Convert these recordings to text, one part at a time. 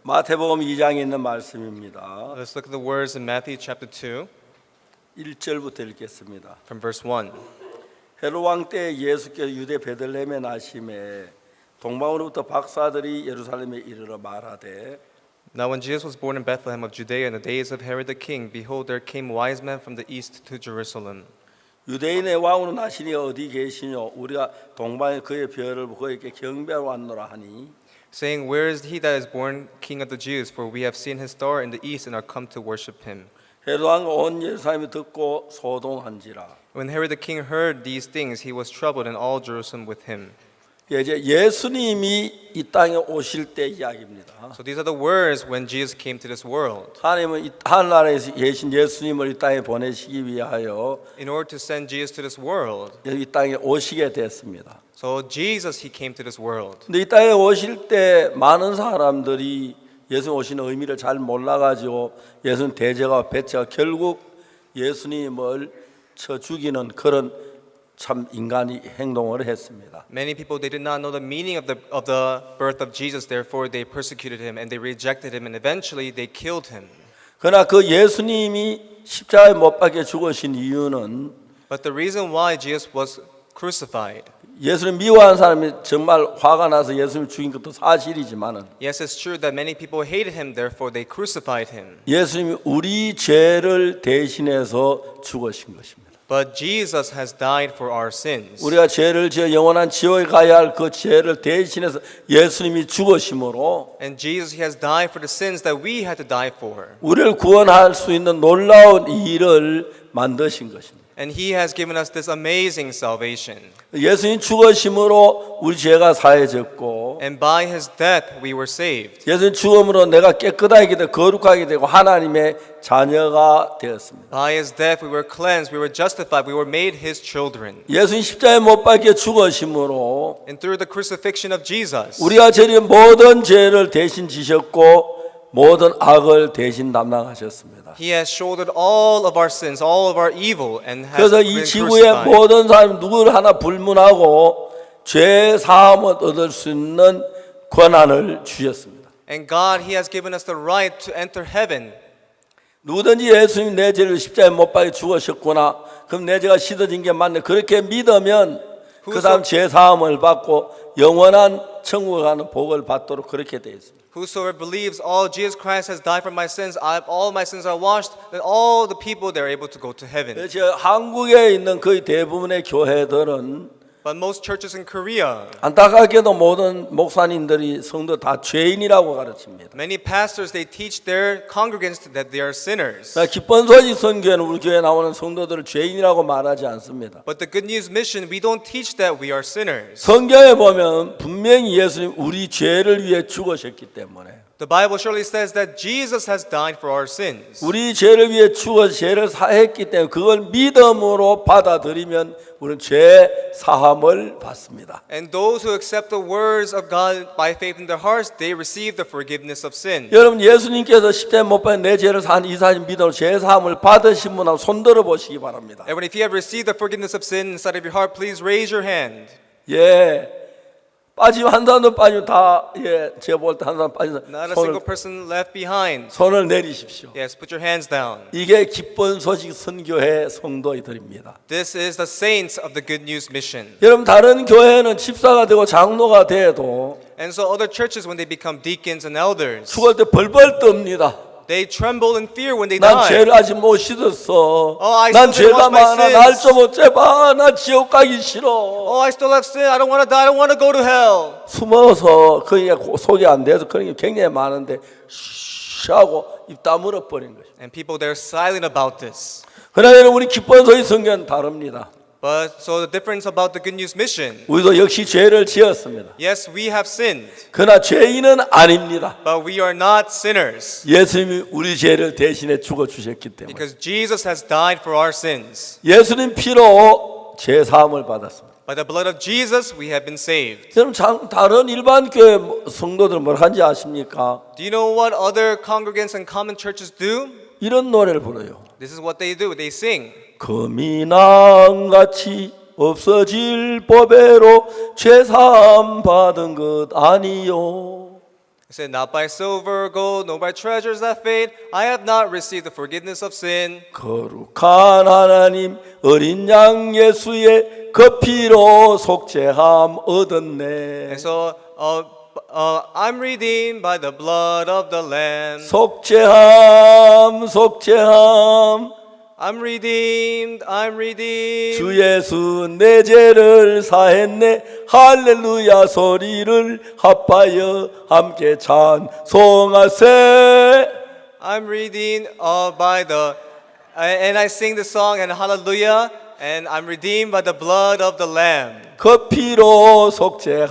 마태복음 2장에 있는 말씀입니다. Let's look at the words in Matthew chapter 2 1절부터 읽겠습니다. from verse 1. 헤롯 왕 때 예수께서 유대 베들레헴에 나심에 동방으로부터 박사들이 예루살렘에 이르러 말하되 Now when Jesus was born in Bethlehem of Judea in the days of Herod the king, behold, there came wise men from the east to Jerusalem, 유대인의 왕으로 나시니 어디 계시뇨? 우리가 동방에 그의 별을 보고 그에게 경배하러 왔노라 하니 saying, Where is he that is born king of the Jews? For we have seen his star in the east and are come to worship him. 헤롯 왕 온 예루살렘이 듣고 소동한지라. When Herod the king heard these things, he was troubled, and all Jerusalem with him. 이제 예수님이 이 땅에 오실 때 이야기입니다. So these are the words when Jesus came to this world. 하나님은 하늘나라에 계신 예수님을 이 땅에 보내시기 위하여 In order to send Jesus to this world. 이 땅에 오시게 됐습니다. So Jesus, he came to this world. 근데 이 땅에 오실 때 많은 사람들이 예수님 오시는 의미를 잘 몰라가지고 예수님 대제가 배째가 결국 예수님을 쳐 죽이는 그런 참 인간이 행동을 했습니다. Many people, they did not know the meaning of the birth of Jesus. Therefore, they persecuted him and they rejected him, and eventually they killed him. 그러나 그 예수님이 십자가에 못 박혀 죽으신 이유는 But the reason why Jesus was crucified, 예수님 미워하는 사람이 정말 화가 나서 예수님 죽인 것도 사실이지만은 yes, it's true that many people hated him. Therefore, they crucified him. 예수님이 우리 죄를 대신해서 죽으신 것입니다. But Jesus has died for our sins. 우리가 죄를 지어 영원한 지옥에 가야 할 그 죄를 대신해서 예수님이 죽으심으로 And Jesus, he has died for the sins that we had to die for. 우리를 구원할 수 있는 놀라운 일을 만드신 것입니다. And he has given us this amazing salvation. 예수님 죽으심으로 우리 죄가 사해졌고 And by his death we were saved. 예수님 죽음으로 내가 깨끗하게 되고 거룩하게 되고 하나님의 자녀가 되었습니다. By his death we were cleansed, we were justified, we were made his children. 예수님 십자가에 못 박혀 죽으심으로 And through the crucifixion of Jesus, 우리가 저린 모든 죄를 대신 지셨고 모든 악을 대신 담당하셨습니다. he has shouldered all of our sins, all of our evil, and has 그래서 been 이 지구의 crucified. 모든 사람이 누구를 하나 불문하고 죄 사함을 얻을 수 있는 권한을 주셨습니다. And God, he has given us the right to enter heaven. 누구든지 예수님 내 죄를 십자가에 못 박혀 죽으셨구나. 그럼 내 죄가 씻어진 게 맞네. 그렇게 믿으면 그 사람 죄 사함을 받고 영원한 천국에 가는 복을 받도록 그렇게 되어 있습니다. Whosoever believes all Jesus Christ has died for my sins, all my sins are washed, then all the people, they're able to go to heaven. 그래서 한국에 있는 거의 대부분의 교회들은 But most churches in Korea, 안타깝게도 모든 목사님들이 성도 다 죄인이라고 가르칩니다. many pastors, they teach their congregants that they are sinners. 기쁜 소식 선교회는 우리 교회에 나오는 성도들을 죄인이라고 말하지 않습니다. But the good news mission, we don't teach that we are sinners. 성경에 보면 분명히 예수님 우리 죄를 위해 죽으셨기 때문에 The Bible surely says that Jesus has died for our sins. 우리 죄를 위해 죽어 죄를 사했기 때문에 그걸 믿음으로 받아들이면 우리는 죄 사함을 받습니다. And those who accept the words of God by faith in their hearts, they receive the forgiveness of sin. 여러분 예수님께서 십자가에 못 박혀 내 죄를 산 이사님 믿음으로 죄 사함을 받으신 분 한번 손들어 보시기 바랍니다. Everyone, if you have received the forgiveness of sin inside of your heart, please raise your hand. 예. 빠지면 한 사람도 빠지면 다 예, 제가 볼 때 한 사람 빠지면 Not a single person left behind. 손을 내리십시오. Yes, put your hands down. 이게 기쁜 소식 선교회 성도들입니다. This is the saints of the good news mission. 여러분 다른 교회는 집사가 되고 장로가 돼도 And so other churches, when they become deacons and elders, 죽을 때 벌벌 떱니다. they tremble in fear when they 난 die. 죄를 아직 못 씻었어. I 난 still 죄가 didn't wash my 많아. sins. 날 좀 어째봐. 나 지옥 가기 싫어. Oh, I still have sin. I don't want to die. I don't want to go to hell. 숨어서 그게 속이 안 돼서 그런 게 굉장히 많은데 쉬 하고 입 다물어 버린 거죠. And people, they're silent about this. 그러나 여러분 우리 기쁜 소식 성경은 다릅니다. But so the difference about the good news mission, 우리도 역시 죄를 지었습니다. yes, we have sinned, 그러나 죄인은 아닙니다. but we are not sinners 예수님이 우리 죄를 대신해 죽어 주셨기 때문에 because Jesus has died for our sins. 예수님 피로 죄 사함을 받았습니다. By the blood of Jesus, we have been saved. 여러분 다른 일반 교회 성도들 뭘 하는지 아십니까? Do you know what other congregants and common churches do? 이런 노래를 불러요. This is what they do. They sing. 금이낭같이 없어질 법에로 죄사함 받은 것 아니요. It said, not by silver or gold, nor by treasures that fade, I have not received the forgiveness of sin. 거룩한 하나님 어린 양 예수의 그 피로 속죄함 얻었네. And so, I'm redeemed by the blood of the Lamb. 속죄함 속죄함 I'm redeemed, I'm redeemed. 주 예수 내 죄를 사했네. 할렐루야 소리를 합하여 함께 찬송하세. I'm redeemed by the, and I sing the song and hallelujah, and I'm redeemed by the blood of the Lamb. 그 피로 속죄함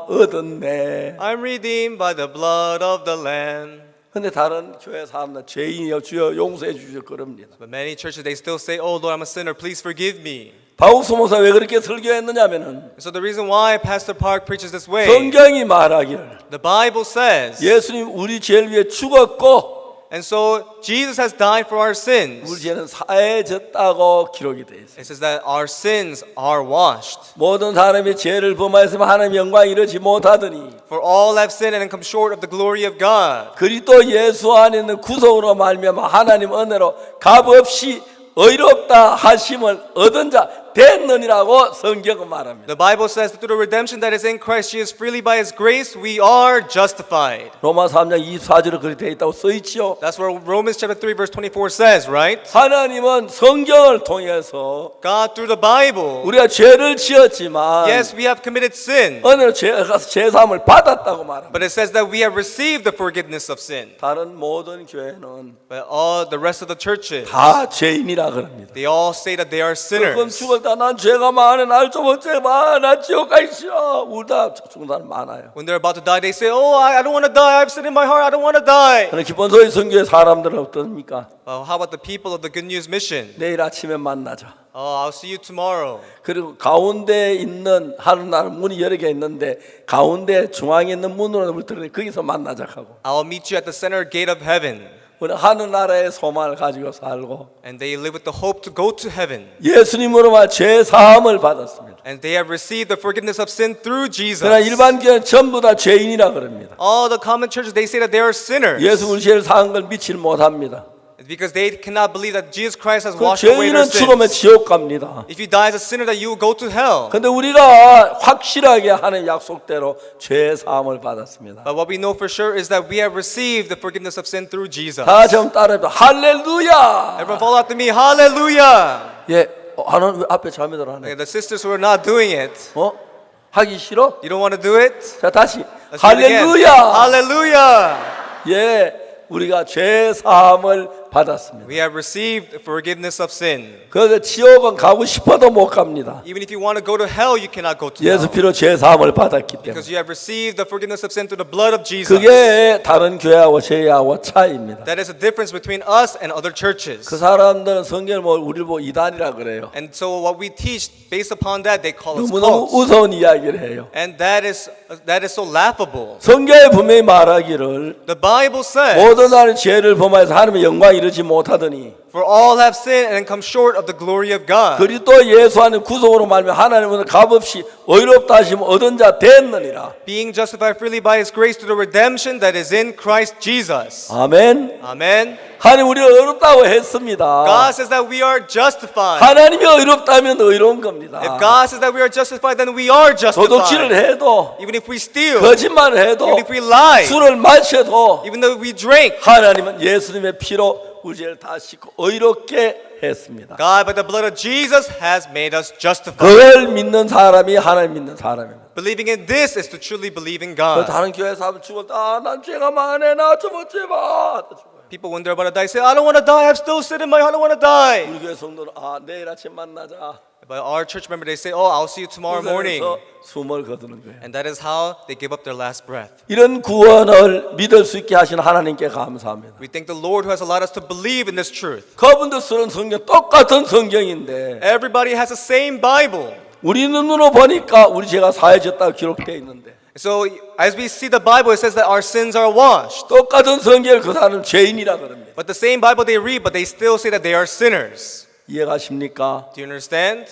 얻었네. I'm redeemed by the blood of the Lamb. 근데 다른 교회 사람들 죄인이여 주여 용서해 주시오 그럽니다. But many churches, they still say, oh Lord, I'm a sinner, please forgive me. 박욱수 목사 왜 그렇게 설교했느냐면은 So the reason why Pastor Park preaches this way, 성경이 말하기를 the Bible says, 예수님 우리 죄를 위해 죽었고 and so Jesus has died for our 우리 sins. 죄는 사해졌다고 기록이 되어 있어요. It says that our sins are washed. 모든 사람이 죄를 범하였으면 하나님 영광 이르지 못하더니 For all have sinned and come short of the glory of God. 그리스도 예수 안에 있는 구속으로 말미암아 하나님 은혜로 값없이 의롭다 하심을 얻은 자 됐느니라고 성경은 말합니다. The Bible says that through the redemption that is in Christ Jesus, freely by His grace, we are justified. 로마 3장 24절에 그렇게 되어 있다고 써 있죠. That's what Romans chapter 3 verse 24 says, right? 하나님은 성경을 통해서 God through the Bible, 우리가 죄를 지었지만 yes, we have committed sin, 은혜로 죄사함을 받았다고 말합니다. but it says that we have received the forgiveness of sin. 다른 모든 교회는 But all the rest of the churches, 다 죄인이라 그럽니다. they all say that they are 그건 sinners. 죽을 때 난 죄가 많아 날 좀 어째봐 나 지옥 가기 싫어 울다 죽는 사람 많아요. When they're about to die, they say, oh, I don't want to die. I've sinned in my heart. I don't want to die. 그럼 기쁜 소리 선교의 사람들은 어떻습니까? How about the people of the Good News Mission? 내일 아침에 만나자. Oh, I'll see you tomorrow. 그리고 가운데 있는 하루날 문이 여러 개 있는데 가운데 중앙에 있는 문으로 우리 들어가 거기서 만나자 하고 I'll meet you at the center gate of heaven. 우리 하늘나라의 소망을 가지고 살고 And they live with the hope to go to heaven. 예수님으로만 죄 사함을 받았습니다. And they have received the forgiveness of sin through Jesus. 그러나 일반 교회는 전부 다 죄인이라 그럽니다. All the common churches, they say that they are sinners. 예수 우리 죄를 사한 걸 믿지 못합니다. Because they cannot believe that Jesus Christ has 그 washed away their 죄인은 죽으면 sins. 지옥 갑니다. If you die as a sinner, that you will go to hell. 근데 우리가 확실하게 하는 약속대로 죄 사함을 받았습니다. But what we know for sure is that we have received the forgiveness of sin through Jesus. 다 좀 따라해봐. 할렐루야. Everyone follow after me. Hallelujah. 예, 하나는 왜 앞에 자매들 하네. Okay, the sisters who are not doing it, 하기 싫어? you don't want to do it? 자 다시 Let's do it again. 할렐루야. Hallelujah. 예, 우리가 죄 사함을 받았습니다. We have received forgiveness of sin. 그래서 지옥은 가고 싶어도 못 갑니다. Even if you want to go to hell, you cannot go to 예수 hell. 피로 죄 사함을 받았기 때문에. Because you have received the forgiveness of sin through the blood of Jesus. 그게 다른 교회하고 제하고 차이입니다. That is the difference between us and other churches. 그 사람들은 성경을 우리를 보고 이단이라 그래요. And so what we teach, based upon that, they call us 너무너무 cults. 우스운 이야기를 해요. And that is so laughable. 성경에 분명히 말하기를 The Bible says, 모든 사람이 죄를 범하여서 하나님의 영광 이르지 못하더니 for all have sinned and come short of the glory of God. 그리스도 예수 안에 구속으로 말하면 하나님은 값없이 의롭다 하심 얻은 자 됐느니라. Being justified freely by His grace through the redemption that is in Christ Jesus. 아멘. Amen. 하나님 우리를 의롭다고 했습니다. God says that we are justified. 하나님이 의롭다면 의로운 겁니다. If God says that we are justified, then we are 도둑질을 justified. 해도 Even if we steal, 거짓말을 해도 even if we lie, 술을 마셔도 even though we drink, 하나님은 예수님의 피로 우리 죄를 다 씻고 의롭게 했습니다. God, by the blood of Jesus, has made us justified. 그걸 믿는 사람이 하나님 믿는 사람입니다. Believing in this is to truly believe in 그 God. 다른 교회 사람 죽을 때 난 죄가 많네 나 좀 어째봐. People, when they're about to die, say, I don't want to die. I've still sinned in my heart. I don't want to die. 우리 교회 성도는 내일 아침 만나자. But our church member, they say, oh, I'll see you tomorrow morning. 그래서 숨을 거두는 거예요. And that is how they give up their last breath. 이런 구원을 믿을 수 있게 하신 하나님께 감사합니다. We thank the Lord who has allowed us to believe in this truth. 그분들 쓰는 성경 똑같은 성경인데 Everybody has the same Bible. 우리 눈으로 보니까 우리 죄가 사해졌다고 기록되어 있는데 So as we see the Bible, it says that our sins are washed. 똑같은 성경을 그 사람은 죄인이라 그럽니다. But the same Bible they read, but they still say that they are sinners. 이해가십니까? Do you understand?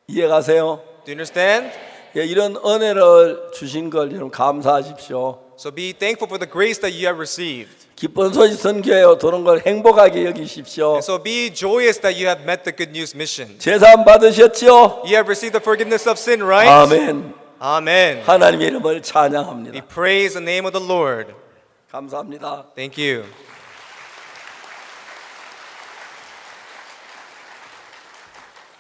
이해가세요? Do you understand? 예, 이런 은혜를 주신 걸 여러분 감사하십시오. So be thankful for the grace that you have received. 기쁜 소식 선교에 들은 걸 행복하게 여기십시오. And so be joyous that you have met the good news mission. 제사함 받으셨죠? You have received the forgiveness of sin, right? 아멘. Amen. 하나님의 이름을 We 찬양합니다. praise the name of the Lord. 감사합니다. Thank you.